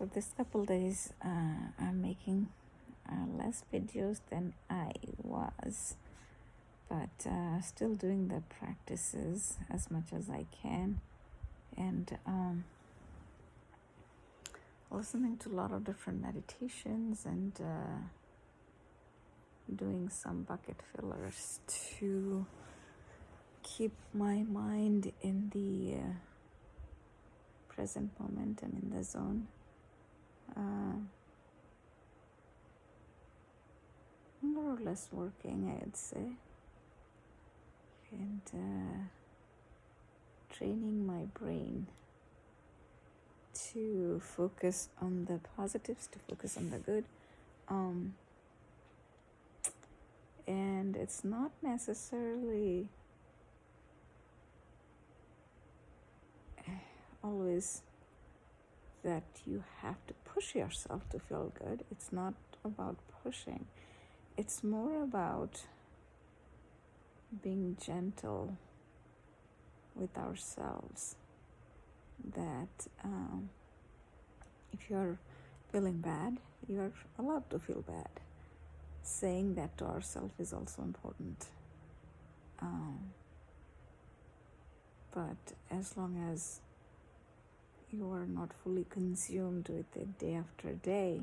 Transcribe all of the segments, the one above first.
So this couple days, I'm making less videos than I was, but still doing the practices as much as I can, and listening to a lot of different meditations and doing some bucket fillers to keep my mind in the present moment and in the zone. More or less working, I'd say, and training my brain to focus on the positives, to focus on the good. And it's not necessarily always that you have to push yourself to feel good. It's not about pushing. It's more about being gentle with ourselves. That if you're feeling bad, you're allowed to feel bad. Saying that to ourselves is also important. But as long as you are not fully consumed with it day after day,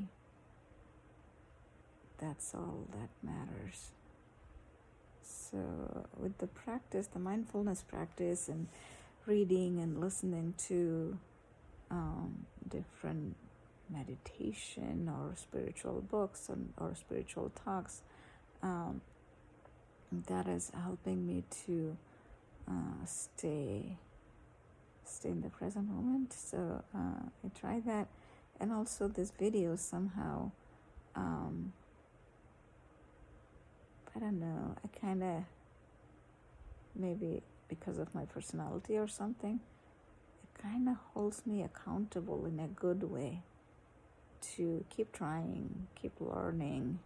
that's all that matters. So with the practice, the mindfulness practice, and reading and listening to different meditation or spiritual books or spiritual talks, that is helping me to stay in the present moment. So I try that, and also this video somehow, I don't know, I kind of, maybe because of my personality or something, it kind of holds me accountable in a good way to keep trying, keep learning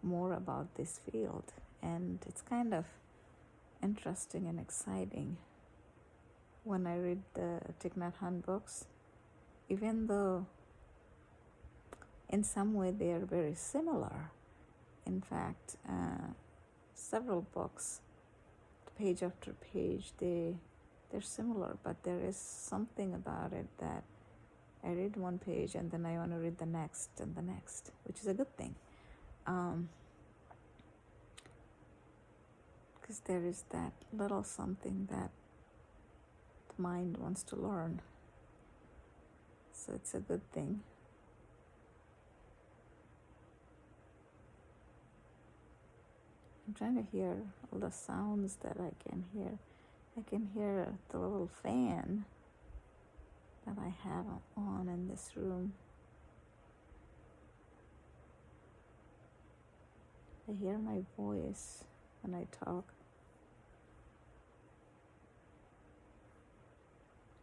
more about this field. And it's kind of interesting and exciting when I read the Thich Nhat Hanh books, even though in some way they are very similar. In fact, several books, page after page, they're similar, but there is something about it that I read one page and then I want to read the next and the next, which is a good thing. Because there is that little something that the mind wants to learn. So it's a good thing. I'm trying to hear all the sounds that I can hear. I can hear the little fan that I have on in this room. I hear my voice when I talk.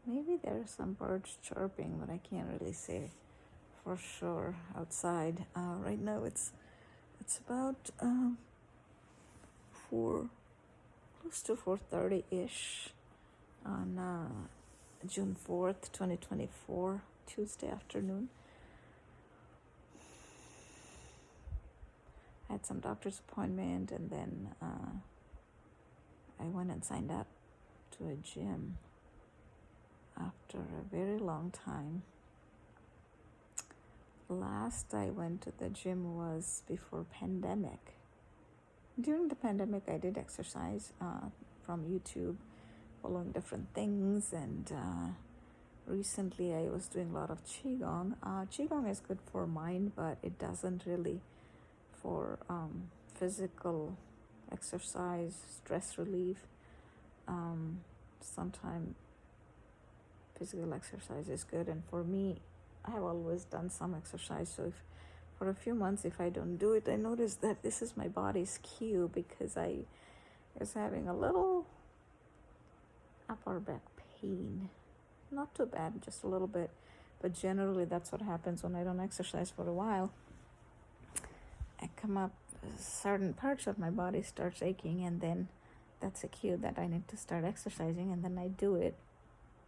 Maybe there are some birds chirping, but I can't really say for sure outside. Right now it's about close to 4:30-ish on June 4th, 2024, Tuesday afternoon. I had some doctor's appointment, and then I went and signed up to a gym after a very long time. Last I went to the gym was before pandemic. During the pandemic, I did exercise from YouTube, following different things, and recently I was doing a lot of Qigong. Qigong is good for mind, but it doesn't really for physical exercise, stress relief. Sometimes physical exercise is good, and for me, I have always done some exercise. So if for a few months, if I don't do it, I notice that this is my body's cue, because I was having a little upper back pain. Not too bad, just a little bit. But generally, that's what happens when I don't exercise for a while. I come up, certain parts of my body starts aching, and then that's a cue that I need to start exercising, and then I do it.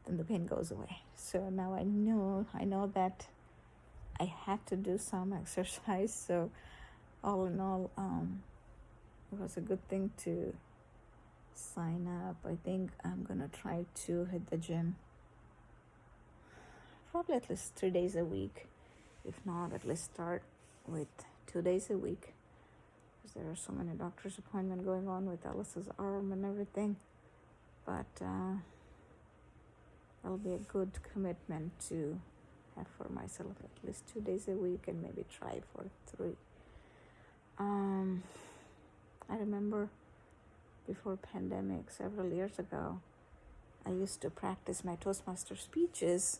then the pain goes away. So now I know that I had to do some exercise. So all in all, it was a good thing to sign up. I think I'm gonna try to hit the gym probably at least 3 days a week. If not, at least start with 2 days a week, because there are so many doctor's appointments going on with Alice's arm and everything. But that'll be a good commitment to have for myself, at least 2 days a week, and maybe try for 3. I remember before pandemic, several years ago, I used to practice my Toastmaster speeches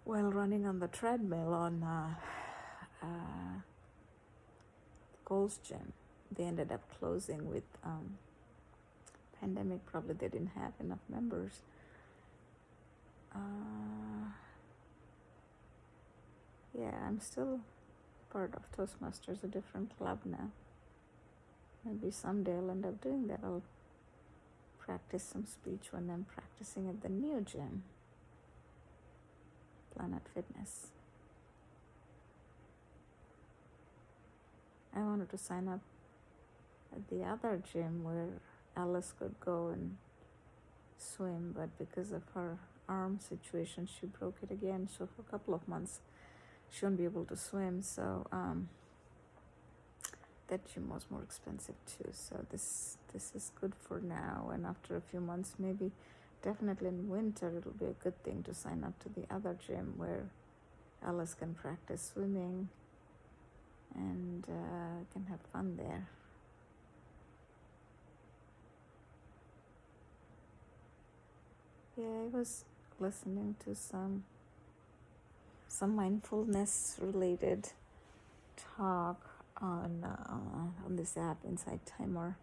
while running on the treadmill on Gold's Gym. They ended up closing with pandemic. Probably they didn't have enough members. Yeah, I'm still part of Toastmasters, a different club now. Maybe someday I'll end up doing that. I'll practice some speech when I'm practicing at the new gym, Planet Fitness. I wanted to sign up at the other gym where Alice could go and swim, but because of her arm situation, she broke it again. So for a couple of months, she won't be able to swim. So that gym was more expensive too. So this is good for now. And after a few months, maybe definitely in winter, it'll be a good thing to sign up to the other gym where Alice can practice swimming and can have fun there. Yeah, I was listening to some mindfulness related talk on this app, Inside Timer.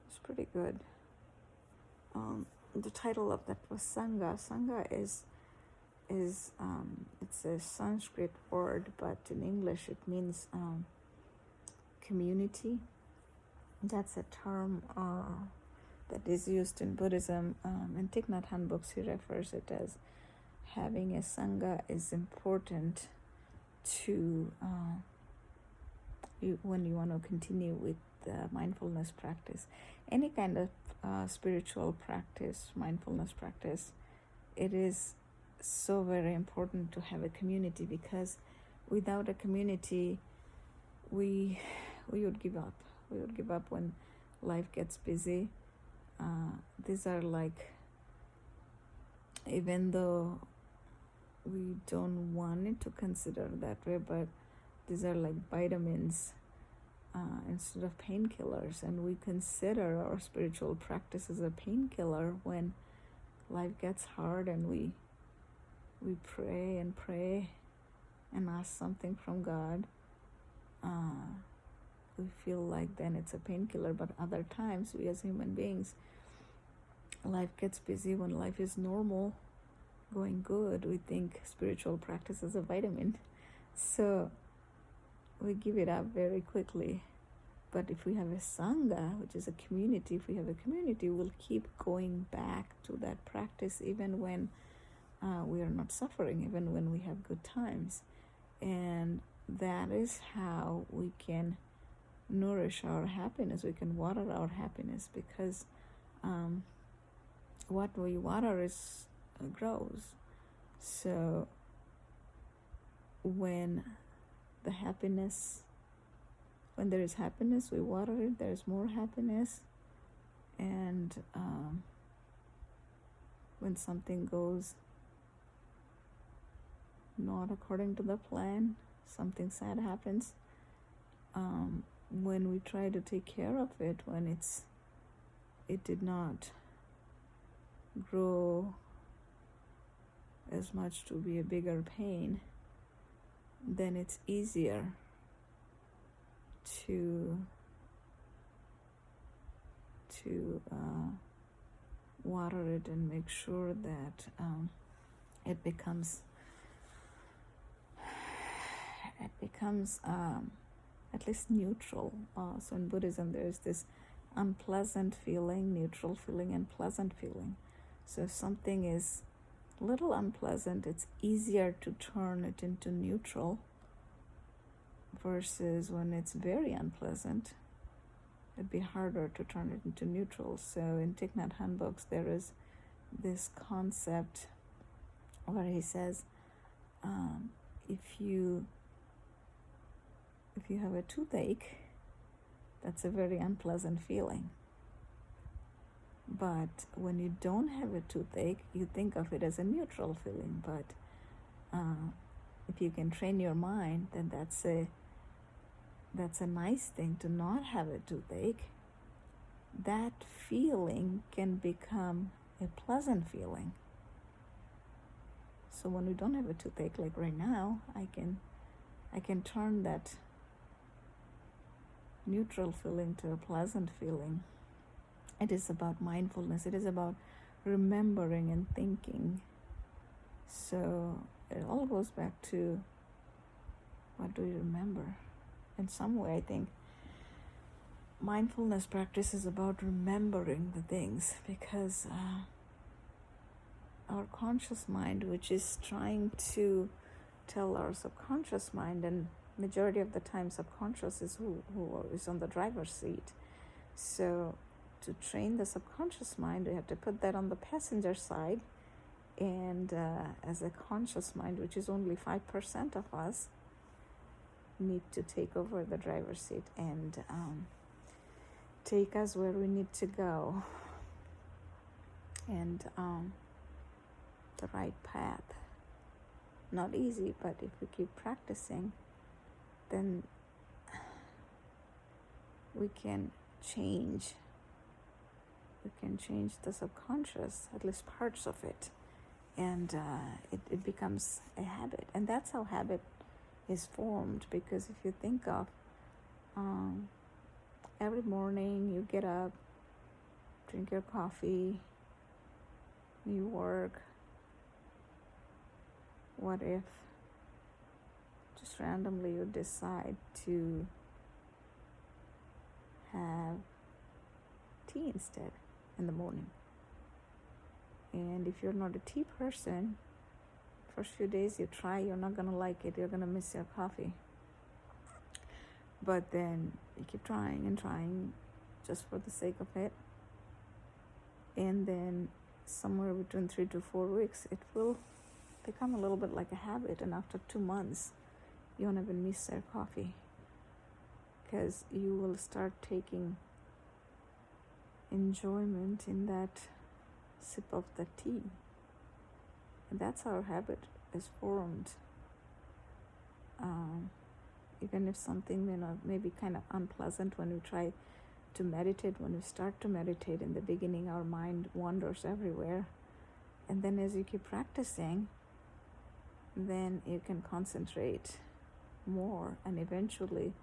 It's pretty good. The title of that was Sangha. Sangha is it's a Sanskrit word, but in English it means community. That's a term that is used in Buddhism. In Thich Nhat Hanh books, he refers it as having a Sangha is important to when you want to continue with the mindfulness practice. Any kind of spiritual practice, mindfulness practice, it is so very important to have a community, because without a community, we would give up. We would give up when life gets busy. These are like, even though we don't want it to consider that way, but these are like vitamins instead of painkillers, and we consider our spiritual practice as a painkiller when life gets hard and we pray and pray and ask something from God. We feel like then it's a painkiller, but other times we as human beings, life gets busy. When life is normal, going good, we think spiritual practice is a vitamin, so we give it up very quickly. But if we have a Sangha, which is a community, if we have a community, we'll keep going back to that practice even when we are not suffering, even when we have good times. And that is how we can nourish our happiness. We can water our happiness, because what we water is grows. So when there is happiness, we water it, there's more happiness. And when something goes not according to the plan, something sad happens, when we try to take care of it, when it did not grow as much to be a bigger pain, then it's easier to water it and make sure that it becomes at least neutral. So in Buddhism, there is this unpleasant feeling, neutral feeling, and pleasant feeling. So if something is a little unpleasant, it's easier to turn it into neutral versus when it's very unpleasant, it'd be harder to turn it into neutral. So in Thich Nhat Hanh books, there is this concept where he says, if you have a toothache, that's a very unpleasant feeling. But when you don't have a toothache, you think of it as a neutral feeling. But if you can train your mind, then that's a nice thing to not have a toothache. That feeling can become a pleasant feeling. So when we don't have a toothache, like right now, I can turn that neutral feeling to a pleasant feeling. It is about mindfulness. It is about remembering and thinking. So it all goes back to, what do you remember? In some way, I think mindfulness practice is about remembering the things, because our conscious mind, which is trying to tell our subconscious mind, and majority of the time subconscious is who is on the driver's seat. So to train the subconscious mind, we have to put that on the passenger side, and as a conscious mind, which is only 5% of us, need to take over the driver's seat and take us where we need to go, and the right path. Not easy, but if we keep practicing, then we can change the subconscious, at least parts of it, and it becomes a habit. And that's how habit is formed, because if you think of every morning you get up, drink your coffee, you work. What if just randomly you decide to have tea instead in the morning? And if you're not a tea person, first few days you try, you're not going to like it, you're going to miss your coffee. But then you keep trying and trying just for the sake of it. And then somewhere between 3 to 4 weeks, it will become a little bit like a habit. And after 2 months, you won't even miss their coffee, because you will start taking enjoyment in that sip of the tea. And that's how habit is formed. Even if something may be kind of unpleasant when we try to meditate, when we start to meditate in the beginning, our mind wanders everywhere. And then as you keep practicing, then you can concentrate more. And eventually,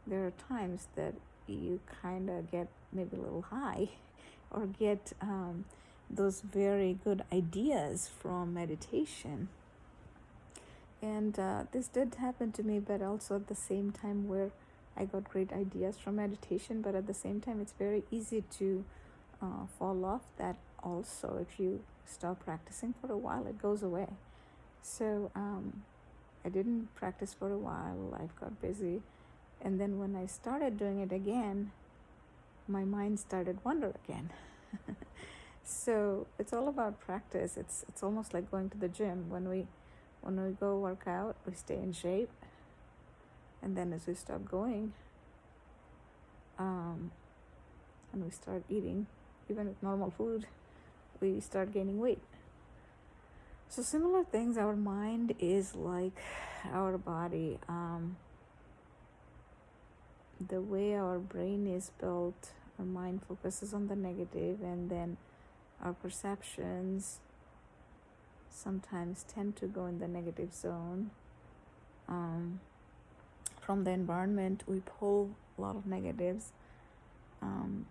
there are times that you kind of get maybe a little high or get those very good ideas from meditation. And this did happen to me, but also at the same time where I got great ideas from meditation, but at the same time it's very easy to fall off that also. If you stop practicing for a while, it goes away. So I didn't practice for a while, life got busy, and then when I started doing it again, my mind started wander again. So it's all about practice. It's almost like going to the gym. When we go work out, we stay in shape, and then as we stop going, and we start eating, even with normal food, we start gaining weight. So similar things, our mind is like our body. The way our brain is built, our mind focuses on the negative, and then our perceptions sometimes tend to go in the negative zone. From the environment, we pull a lot of negatives.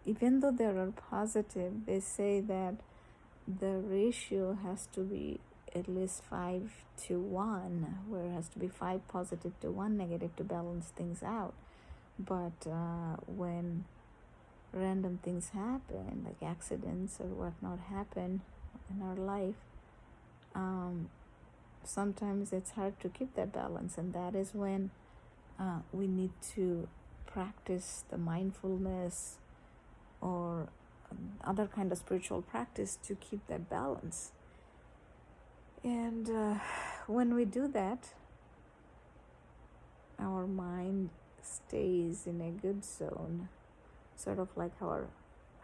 Even though there are positive, they say that the ratio has to be at least 5 to 1, where it has to be 5 positive to 1 negative to balance things out. But when random things happen, like accidents or whatnot happen, in our life, sometimes it's hard to keep that balance, and that is when we need to practice the mindfulness or other kind of spiritual practice to keep that balance. And when we do that, our mind stays in a good zone, sort of like our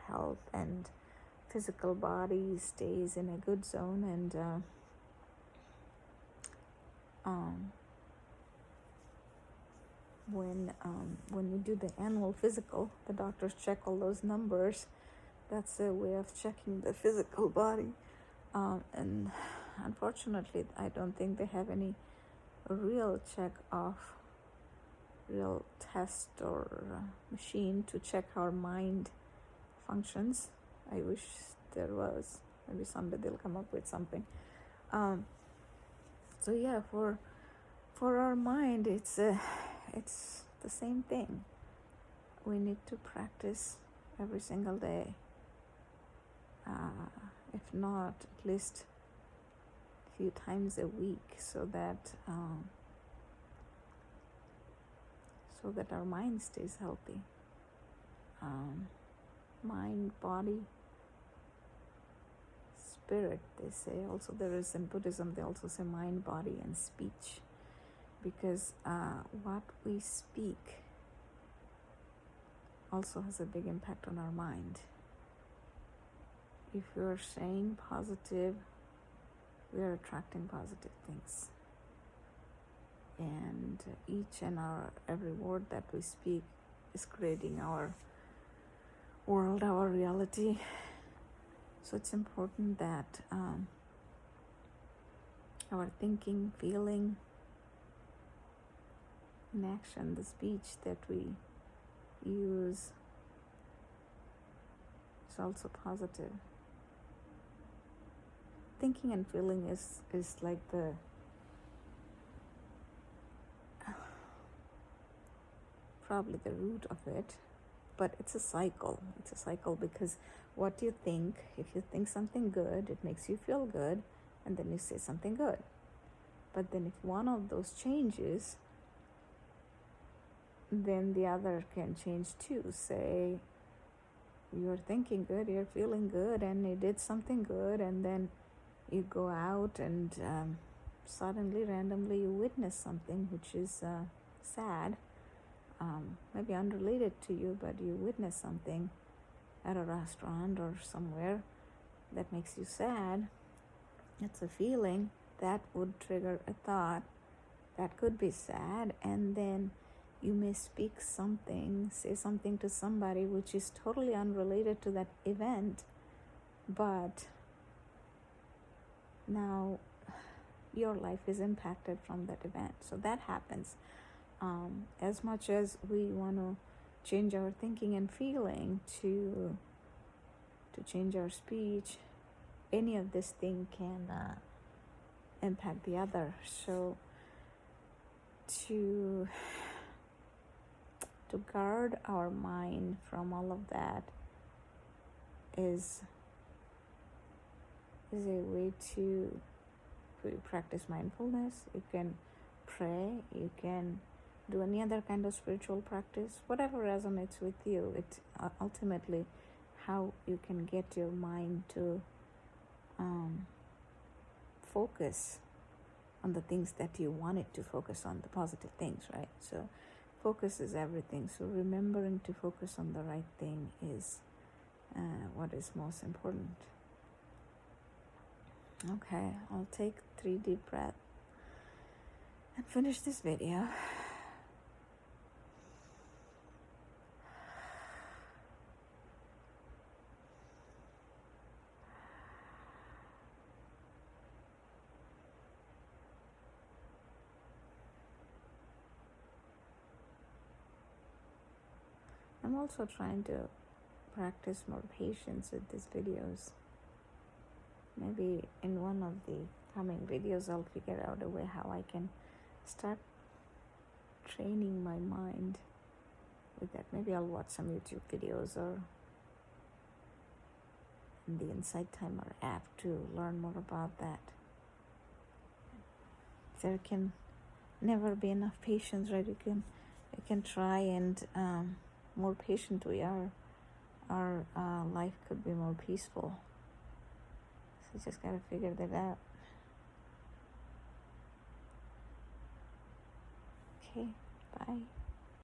health and physical body stays in a good zone. And when you do the annual physical, the doctors check all those numbers. That's a way of checking the physical body. And unfortunately, I don't think they have any real check of real test or machine to check our mind functions. I wish there was. Maybe someday they'll come up with something. So yeah, for our mind, it's the same thing. We need to practice every single day. If not, at least a few times a week, so that our mind stays healthy. Mind, body, spirit, they say. Also, there is in Buddhism, they also say mind, body, and speech, because what we speak also has a big impact on our mind. If you're saying positive, we are attracting positive things. And each and every word that we speak is creating our world, our reality. So it's important that our thinking, feeling, in action, the speech that we use is also positive. Thinking and feeling is like the probably the root of it, but it's a cycle. It's a cycle because what you think, if you think something good, it makes you feel good, and then you say something good. But then if one of those changes, then the other can change too. Say you're thinking good, you're feeling good, and you did something good, and then you go out and suddenly, randomly, you witness something which is sad, maybe unrelated to you, but you witness something at a restaurant or somewhere that makes you sad. It's a feeling that would trigger a thought that could be sad, and then you may speak something, say something to somebody which is totally unrelated to that event, but now your life is impacted from that event. So that happens. As much as we want to change our thinking and feeling to change our speech, any of this thing can impact the other. So to guard our mind from all of that is a way to practice mindfulness. You can pray, you can do any other kind of spiritual practice, whatever resonates with you. It's ultimately how you can get your mind to focus on the things that you want it to focus on, the positive things, right? So focus is everything. So remembering to focus on the right thing is what is most important. Okay, I'll take 3 deep breaths and finish this video. I'm also trying to practice more patience with these videos. Maybe in one of the coming videos, I'll figure out a way how I can start training my mind with that. Maybe I'll watch some YouTube videos in the Insight Timer app to learn more about that. There can never be enough patience, right? You can try, and more patient we are, our life could be more peaceful. So you just gotta figure that out. Okay, bye.